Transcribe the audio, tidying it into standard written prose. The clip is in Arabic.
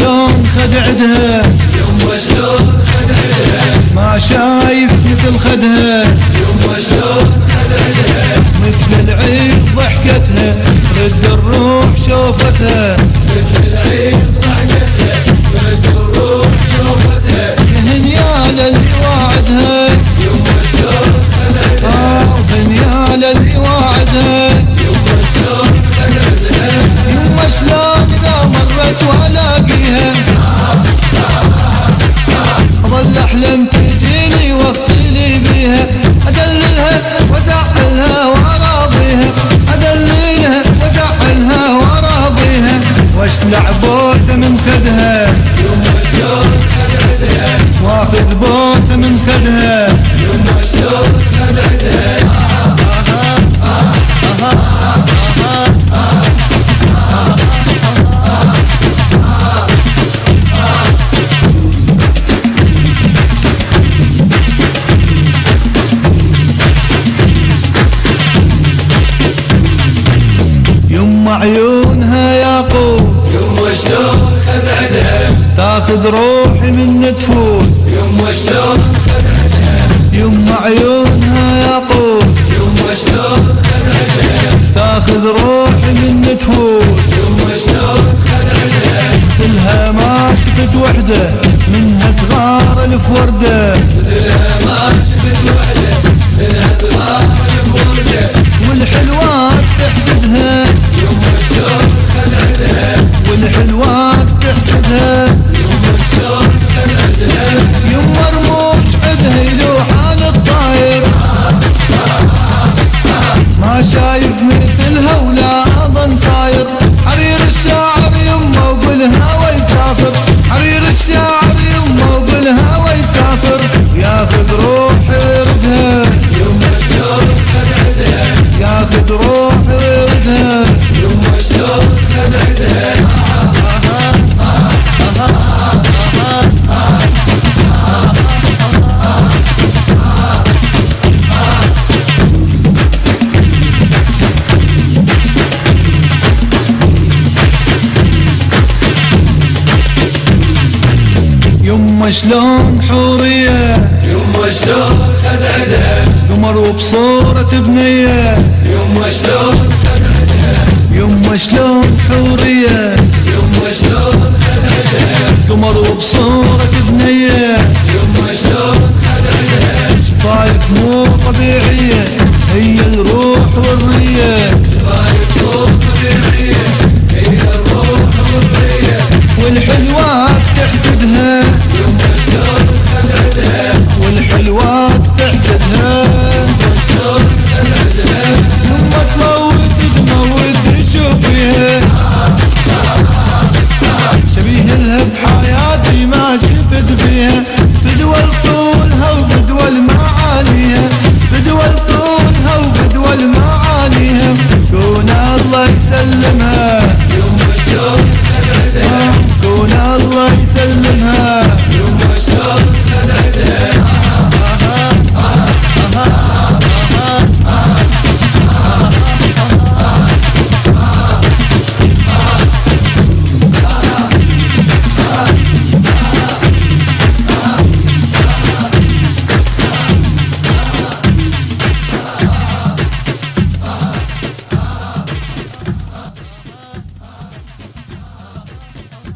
شلون خدعتها، يما شلون خدعتها، ما شايف مثل خدها، يما شلون خدعتها، مثل العيد ضحكتها رد الروح شوفتها، مثل العيد ضحكتها رد الروح شوفتها، هنيال اللي واعدها، يما شلون خدعتها، هنيال اللي واعدها، يما شلون خدعتها، يما شلون اذا مرت والاقيها اظل احلم تجيني وافتلي بيها، ادللها وازعلها واراضيها، ادللها وازعلها واراضيها، واشلع بوسه من خدها، يما شلون خدعتها، واخذ بوسه من خدها، يما شلون خدعتها. يما عيونها ياقوت، يما شلون خدعتها، تاخذ روحي من تفوت، يما شلون خدعتها، يما عيونها ياقوت، يما شلون خدعتها، تاخذ روحي من تفوت، يما شلون خدعتها، مثلها ما شفت وحده منها تغار الف ورده، مثلها ما شفت وحده منها تغار الف ورده، والحلوات تحسدها، يما شلون خدعتها، والحلوات تحسدها، يما شلون خدعتها، يما رموش عدها يلوح على الطاير، ما شايف مثلها ولا اظن صاير، حرير الشاعر يما وبالهوى يسافر، حرير الشاعر يما وبالهوى يسافر، ياخذ روحي ويردها، يما شلون خدعتها، ياخذ روحي ويردها، يما شلون خدعتها. يما شلون حورية، يما شلون خدعتها، قمر وبصورة بنية، يما شلون خدعتها، يما شلون حورية، يما شلون خدعتها، قمر وبصورة بنية، يما شلون خدعتها، شفايف مو طبيعية هي الروح والرية، شفايف مو طبيعية هي الروح والرية، والحلوات تحسدها، يما شلون خدعتها، والحلوات تحسدها، شلون خدعتها، يما تموت تشوفيها، شبيه لها بحياتي ما شفت بيها، بدول طولها وبدول معانيها، بدول طولها وبدول معانيها، كون الله يسلمها، يما شلون خدعتها، كون الله يسلمها، يما شلون خدعتها.